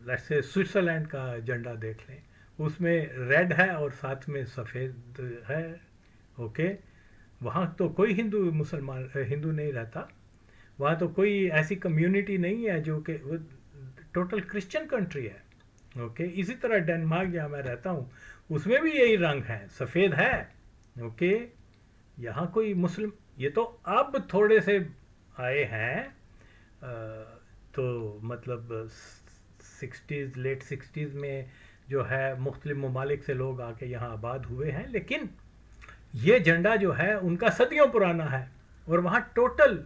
Speaker 1: جیسے سوئٹزرلینڈ کا جھنڈا دیکھ لیں, اس میں ریڈ ہے اور ساتھ میں سفید ہے. اوکے, وہاں تو کوئی ہندو نہیں رہتا, وہاں تو کوئی ایسی کمیونٹی نہیں ہے جو کہ ٹوٹل کرسچن کنٹری ہے. اوکے, اسی طرح ڈنمارک جہاں میں رہتا ہوں اس میں بھی یہی رنگ ہے, سفید ہے. اوکے, یہاں کوئی مسلم, یہ تو اب تھوڑے سے آئے ہیں, تو مطلب 60s لیٹ 60s میں جو ہے مختلف ممالک سے لوگ آ کے یہاں آباد ہوئے ہیں, لیکن یہ جھنڈا جو ہے ان کا صدیوں پرانا ہے. اور وہاں ٹوٹل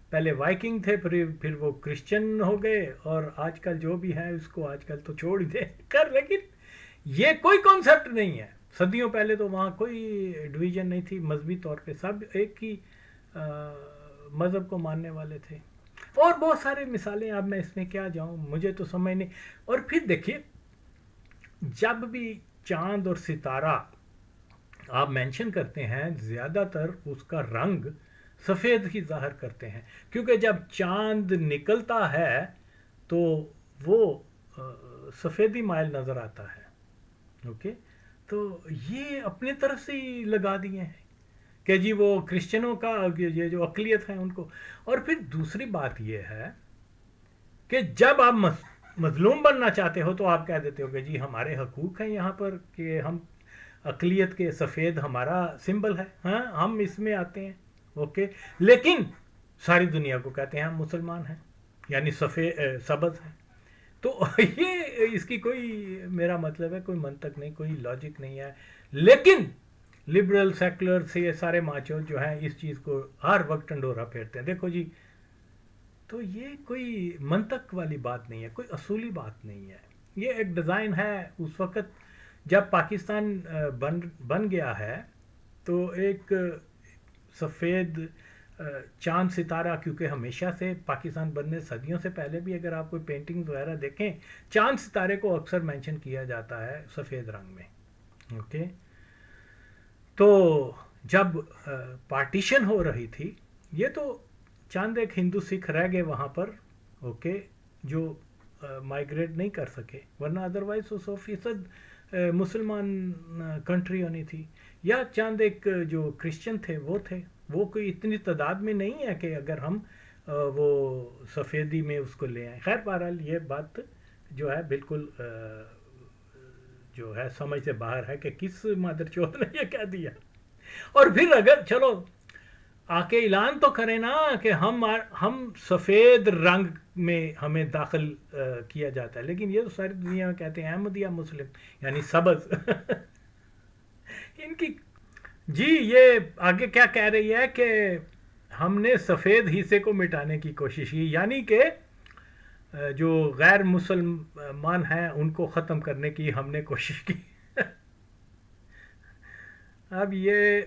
Speaker 1: پہلے وائکنگ تھے, پھر وہ کرسچن ہو گئے, اور آج کل جو بھی ہے اس کو آج کل تو چھوڑ ہی دے کر, لیکن یہ کوئی کانسیپٹ نہیں ہے. صدیوں پہلے تو وہاں کوئی ڈویژن نہیں تھی, مذہبی طور پہ سب ایک ہی مذہب کو ماننے والے تھے. اور بہت سارے مثالیں, اب میں اس میں کیا جاؤں, مجھے تو سمجھ نہیں. اور پھر دیکھیے جب بھی چاند اور ستارہ آپ مینشن کرتے ہیں زیادہ تر اس کا رنگ سفید ہی ظاہر کرتے ہیں, کیونکہ جب چاند نکلتا ہے تو وہ سفیدی مائل نظر آتا ہے. اوکے, تو یہ اپنی طرف سے ہی لگا دیے ہیں کہ جی وہ کرسچنوں کا یہ جو اقلیت ہے ان کو. اور پھر دوسری بات یہ ہے کہ جب آپ مظلوم بننا چاہتے ہو تو آپ کہہ دیتے ہو کہ جی ہمارے حقوق ہیں یہاں پر, کہ ہم اقلیت کے سفید ہمارا سمبل ہے, ہاں ہم اس میں آتے ہیں. اوکے, لیکن ساری دنیا کو کہتے ہیں ہم مسلمان ہیں, یعنی سبز ہیں. تو یہ اس کی کوئی, میرا مطلب ہے کوئی منطق نہیں, کوئی لاجک نہیں ہے. لیکن لبرل سیکولر سے یہ سارے ماچو جو ہیں اس چیز کو ہر وقت ڈنڈورا پھیرتے ہیں. دیکھو جی, تو یہ کوئی منطق والی بات نہیں ہے, کوئی اصولی بات نہیں ہے. یہ ایک ڈیزائن ہے. اس وقت جب پاکستان بن گیا ہے تو ایک سفید چاند ستارہ, کیونکہ ہمیشہ سے پاکستان بننے صدیوں سے پہلے بھی اگر آپ کوئی پینٹنگ وغیرہ دیکھیں چاند ستارے کو اکثر مینشن کیا جاتا ہے سفید رنگ میں. اوکے, تو جب پارٹیشن ہو رہی تھی یہ تو چاند ایک ہندو سکھ رہ گئے وہاں پر. اوکے, جو مائگریٹ نہیں کر سکے, ورنہ ادروائز وہ 100% مسلمان کنٹری ہونی تھی. یا چاند ایک جو کرسچن تھے وہ تھے, وہ کوئی اتنی تعداد میں نہیں ہے کہ اگر ہم وہ سفیدی میں اس کو لے آئیں. خیر بہرحال یہ بات جو ہے بالکل جو ہے سمجھ سے باہر ہے کہ کس مادر چوت نے یہ کہہ دیا. اور پھر اگر چلو آ کے اعلان تو کریں نا کہ ہم سفید رنگ میں ہمیں داخل کیا جاتا ہے, لیکن یہ تو ساری دنیا میں کہتے ہیں احمدیہ مسلم, یعنی سبز. ان کی جی یہ آگے کیا کہہ رہی ہے کہ ہم نے سفید حصے کو مٹانے کی کوشش کی, یعنی کہ جو غیر مسلمان ہیں ان کو ختم کرنے کی ہم نے کوشش کی. اب یہ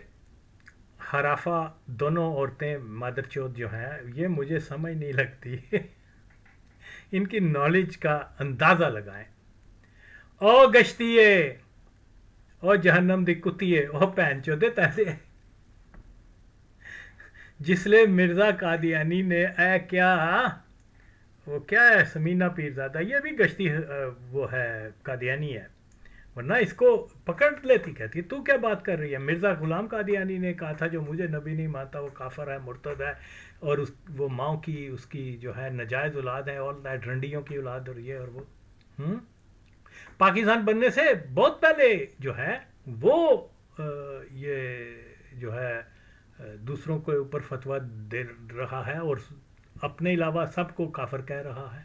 Speaker 1: حرافہ دونوں عورتیں مادر چوت جو ہیں یہ مجھے سمجھ نہیں لگتی ان کی نالج کا اندازہ لگائیں. او گشتیے او جہنم دی کتیے او پہن چودے تیسے جسلے مرزا قادیانی نے اے کیا وہ کیا ہے سمینہ پیرزادہ یہ بھی گشتی وہ ہے قادیانی ہے ورنہ اس کو پکڑ لیتی کہتی تو کیا بات کر رہی ہے. مرزا غلام قادیانی نے کہا تھا جو مجھے نبی نہیں مانتا وہ کافر ہے مرتد ہے اور وہ ماؤں کی اس کی جو ہے نجائز اولاد ہے اور رنڈیوں کی اولاد اور یہ اور وہ پاکستان بننے سے بہت پہلے جو ہے وہ یہ جو ہے دوسروں کے اوپر فتویٰ دے رہا ہے اور اپنے علاوہ سب کو کافر کہہ رہا ہے.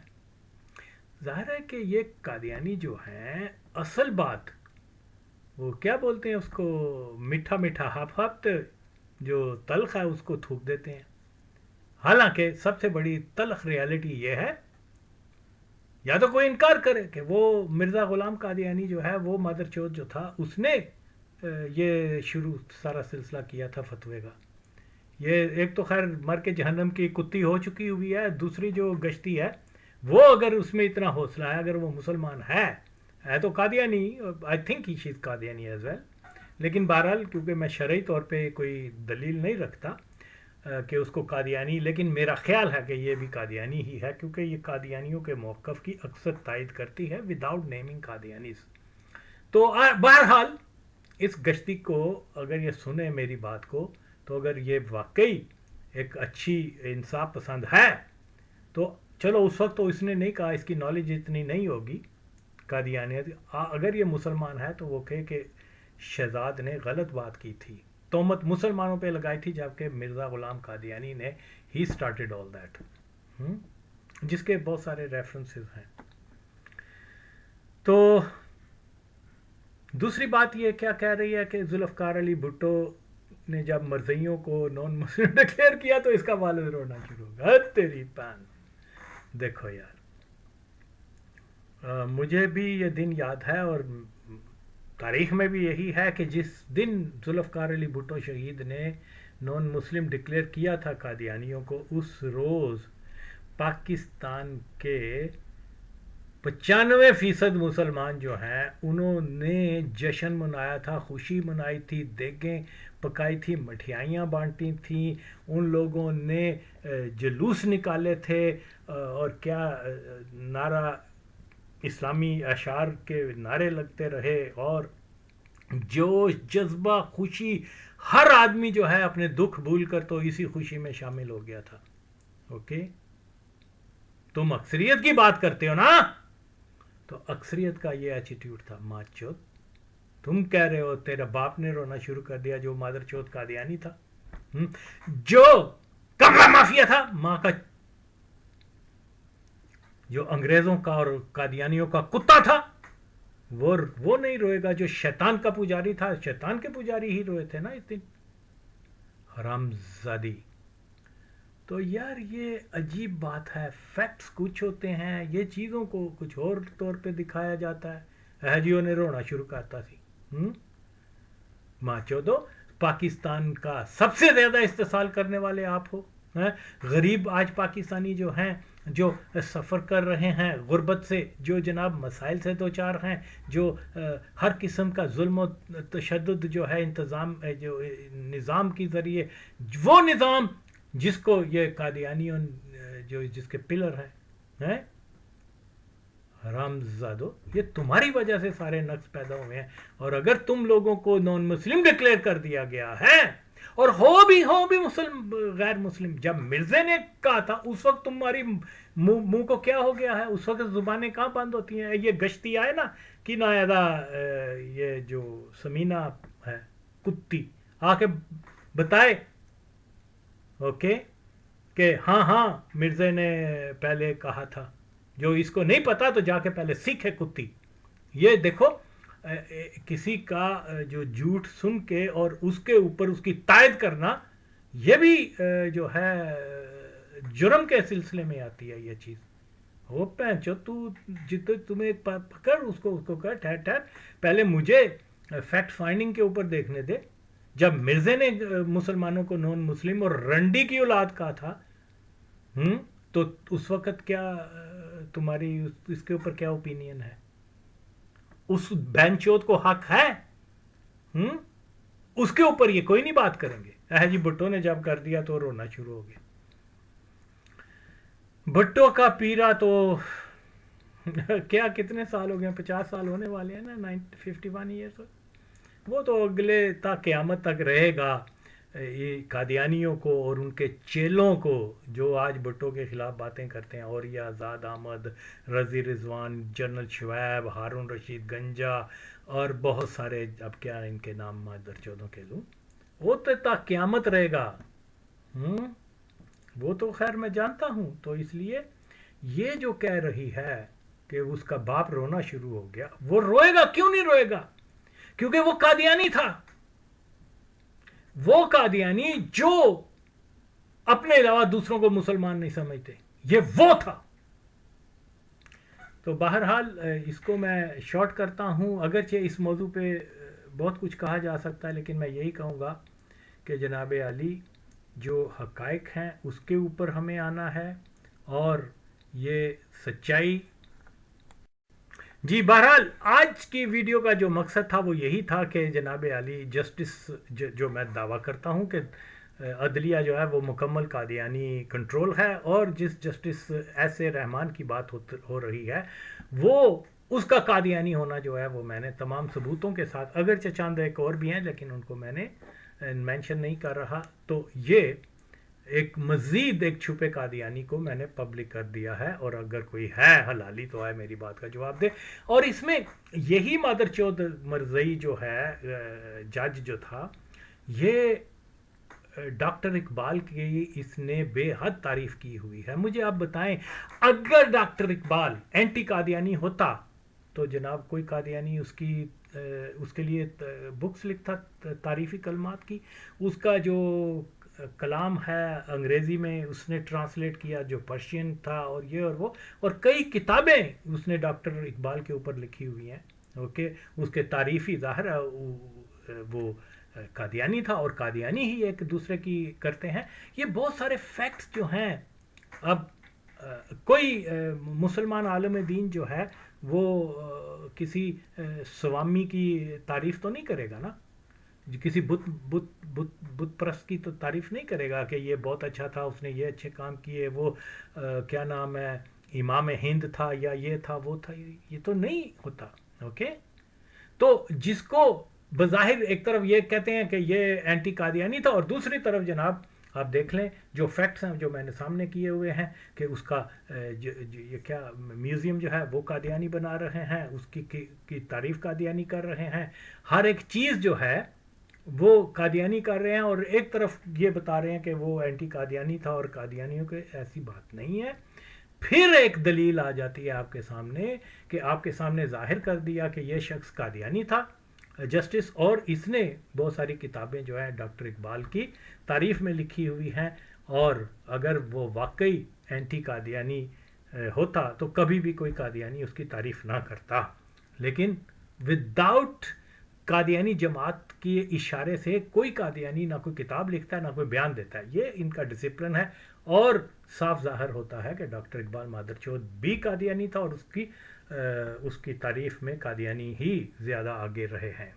Speaker 1: ظاہر ہے کہ یہ قادیانی جو ہیں اصل بات وہ کیا بولتے ہیں اس کو میٹھا میٹھا ہفت جو تلخ ہے اس کو تھوک دیتے ہیں. حالانکہ سب سے بڑی تلخ ریالٹی یہ ہے یا تو کوئی انکار کرے کہ وہ مرزا غلام قادیانی جو ہے وہ مادر چوت جو تھا اس نے یہ شروع سارا سلسلہ کیا تھا فتوے کا. یہ ایک تو خیر مر کے جہنم کی کتی ہو چکی ہوئی ہے دوسری جو گشتی ہے وہ اگر اس میں اتنا حوصلہ ہے اگر وہ مسلمان ہے تو قادیانی I think he she's Qadiani as well لیکن بہرحال کیونکہ میں شرعی طور پہ کوئی دلیل نہیں رکھتا کہ اس کو قادیانی لیکن میرا خیال ہے کہ یہ بھی قادیانی ہی ہے کیونکہ یہ قادیانیوں کے موقف کی اکثر تائید کرتی ہے وداؤٹ نیمنگ قادیانیز. تو بہرحال اس گشتی کو اگر یہ سنیں میری بات کو تو اگر یہ واقعی ایک اچھی انصاف پسند ہے تو چلو اس وقت تو اس نے نہیں کہا اس کی نالج اتنی نہیں ہوگی قادیانیت اگر یہ مسلمان ہے تو وہ کہے کہ شہزاد نے غلط بات کی تھی تہمت مسلمانوں پہ لگائی تھی جبکہ مرزا غلام قادیانی نے ہی سٹارٹڈ آل دیٹ جس کے بہت سارے ریفرنسز ہیں. تو دوسری بات یہ کیا کہہ رہی ہے کہ ذوالفقار علی بھٹو نے جب مرزئیوں کو نان مسلم ڈکلیئر کیا تو اس کا والد رونا شروع ہو گیا. تیری پان دیکھو یار مجھے بھی یہ دن یاد ہے اور تاریخ میں بھی یہی ہے کہ جس دن ذوالفقار علی بھٹو شہید نے نان مسلم ڈکلیئر کیا تھا قادیانیوں کو اس روز پاکستان کے 95% مسلمان جو ہیں انہوں نے جشن منایا تھا خوشی منائی تھی دیگیں پکائی تھی مٹھائیاں بانٹی تھیں ان لوگوں نے جلوس نکالے تھے اور کیا نعرہ اسلامی اشعار کے نعرے لگتے رہے اور جوش جذبہ خوشی ہر آدمی جو ہے اپنے دکھ بھول کر تو اسی خوشی میں شامل ہو گیا تھا. اوکے تم اکثریت کی بات کرتے ہو نا تو اکثریت کا یہ ایٹیٹیوڈ تھا ماں چوت تم کہہ رہے ہو تیرا باپ نے رونا شروع کر دیا جو مادر چوت قادیانی تھا جو کمرہ مافیا تھا ماں کا جو انگریزوں کا اور قادیانیوں کا کتا تھا وہ نہیں روئے گا جو شیطان کا پجاری تھا شیطان کے پجاری ہی روئے تھے نا اس دن حرام زادی. تو یار یہ عجیب بات ہے فیکٹس کچھ ہوتے ہیں یہ چیزوں کو کچھ اور طور پہ دکھایا جاتا ہے حاجیوں نے رونا شروع کرتا تھی ماں چودو پاکستان کا سب سے زیادہ استحصال کرنے والے آپ ہو غریب آج پاکستانی جو ہیں جو سفر کر رہے ہیں غربت سے جو جناب مسائل سے دوچار ہیں جو ہر قسم کا ظلم و تشدد جو ہے انتظام جو نظام کے ذریعے وہ نظام جس کو یہ قادیانیوں جو جس کے پلر ہیں حرام زادو یہ تمہاری وجہ سے سارے نقص پیدا ہوئے ہیں اور اگر تم لوگوں کو نان مسلم ڈکلیئر کر دیا گیا ہے اور ہو بھی مسلم غیر مسلم جب مرزے نے کہا تھا اس وقت تمہاری منہ کو کیا ہو گیا ہے اس وقت زبانیں کہاں بند ہوتی ہیں. یہ گشتی آئے نا کہ نایدہ یہ جو سمینہ ہے کتی آ کے بتائے اوکے کہ ہاں مرزے نے پہلے کہا تھا جو اس کو نہیں پتا تو جا کے پہلے سیکھے کتی. یہ دیکھو کسی کا جو جھوٹ سن کے اور اس کے اوپر اس کی تائید کرنا یہ بھی جو ہے جرم کے سلسلے میں آتی ہے یہ چیز. وہ پہنچو تو جتنے تمہیں پکڑ اس کو کہہ ٹھہر پہلے مجھے فیکٹ فائنڈنگ کے اوپر دیکھنے دے جب مرزے نے مسلمانوں کو نون مسلم اور رنڈی کی اولاد کہا تھا تو اس وقت کیا تمہاری اس کے اوپر کیا اوپینین ہے؟ اس بینچوت کو حق ہے اس کے اوپر یہ کوئی نہیں بات کریں گے. جی بھٹو نے جب کر دیا تو رونا شروع ہو گیا. بھٹو کا پیرا تو کیا کتنے سال ہو گئے 50 سال ہونے والے ہیں نا 51 ایئرس. وہ تو اگلے تا قیامت تک رہے گا. یہ قادیانیوں کو اور ان کے چیلوں کو جو آج بھٹو کے خلاف باتیں کرتے ہیں، اور یہ آزاد احمد، رضی رضوان، جنرل شعیب، ہارون رشید گنجا اور بہت سارے، اب کیا ان کے نام مادر چودوں کے لوں، وہ تو تا قیامت رہے گا. وہ تو خیر میں جانتا ہوں. تو اس لیے یہ جو کہہ رہی ہے کہ اس کا باپ رونا شروع ہو گیا، وہ روئے گا. کیوں نہیں روئے گا؟ کیونکہ وہ قادیانی تھا. وہ قادیانی جو اپنے علاوہ دوسروں کو مسلمان نہیں سمجھتے، یہ وہ تھا. تو بہرحال اس کو میں شارٹ کرتا ہوں. اگرچہ اس موضوع پہ بہت کچھ کہا جا سکتا ہے، لیکن میں یہی کہوں گا کہ جناب علی جو حقائق ہیں اس کے اوپر ہمیں آنا ہے، اور یہ سچائی. جی بہرحال آج کی ویڈیو کا جو مقصد تھا وہ یہی تھا کہ جناب علی جسٹس جو میں دعویٰ کرتا ہوں کہ عدلیہ جو ہے وہ مکمل قادیانی کنٹرول ہے، اور جس جسٹس ایس اے رحمان کی بات ہو رہی ہے وہ اس کا قادیانی ہونا جو ہے وہ میں نے تمام ثبوتوں کے ساتھ، اگرچہ چند ایک اور بھی ہیں لیکن ان کو میں نے مینشن نہیں کر رہا، تو یہ ایک مزید ایک چھپے قادیانی کو میں نے پبلک کر دیا ہے. اور اگر کوئی ہے حلالی تو آئے میری بات کا جواب دے. اور اس میں یہی مادر چود مرزئی جو ہے جج جو تھا، یہ ڈاکٹر اقبال کی اس نے بے حد تعریف کی ہوئی ہے. مجھے آپ بتائیں اگر ڈاکٹر اقبال اینٹی قادیانی ہوتا تو جناب کوئی قادیانی اس کے لیے بکس لکھتا تعریفی کلمات کی. اس کا جو کلام ہے انگریزی میں اس نے ٹرانسلیٹ کیا، جو پرشین تھا، اور یہ اور وہ، اور کئی کتابیں اس نے ڈاکٹر اقبال کے اوپر لکھی ہوئی ہیں. اوکے، اس کے تعریفی ظاہر ہے وہ قادیانی تھا، اور قادیانی ہی ایک دوسرے کی کرتے ہیں. یہ بہت سارے فیکٹس جو ہیں. اب کوئی مسلمان عالم دین جو ہے وہ کسی سوامی کی تعریف تو نہیں کرے گا نا، کسی بت پرست کی تو تعریف نہیں کرے گا کہ یہ بہت اچھا تھا، اس نے یہ اچھے کام کیے، وہ کیا نام ہے امام ہند تھا، یا یہ تھا وہ تھا. یہ تو نہیں ہوتا. اوکے، تو جس کو بظاہر ایک طرف یہ کہتے ہیں کہ یہ اینٹی قادیانی تھا، اور دوسری طرف جناب آپ دیکھ لیں جو فیکٹس ہیں جو میں نے سامنے کیے ہوئے ہیں کہ اس کا یہ کیا میوزیم جو ہے وہ قادیانی بنا رہے ہیں، اس کی تعریف قادیانی کر رہے ہیں، ہر ایک چیز جو ہے وہ قادیانی کر رہے ہیں، اور ایک طرف یہ بتا رہے ہیں کہ وہ اینٹی قادیانی تھا، اور قادیانیوں کے ایسی بات نہیں ہے. پھر ایک دلیل آ جاتی ہے آپ کے سامنے کہ آپ کے سامنے ظاہر کر دیا کہ یہ شخص قادیانی تھا جسٹس، اور اس نے بہت ساری کتابیں جو ہیں ڈاکٹر اقبال کی تعریف میں لکھی ہوئی ہیں. اور اگر وہ واقعی اینٹی قادیانی ہوتا تو کبھی بھی کوئی قادیانی اس کی تعریف نہ کرتا. لیکن وداؤٹ قادیانی جماعت کے اشارے سے کوئی قادیانی نہ کوئی کتاب لکھتا ہے نہ کوئی بیان دیتا ہے. یہ ان کا ڈسپلن ہے، اور صاف ظاہر ہوتا ہے کہ ڈاکٹر اقبال مادر چود بھی قادیانی تھا، اور اس کی تعریف میں قادیانی ہی زیادہ آگے رہے ہیں.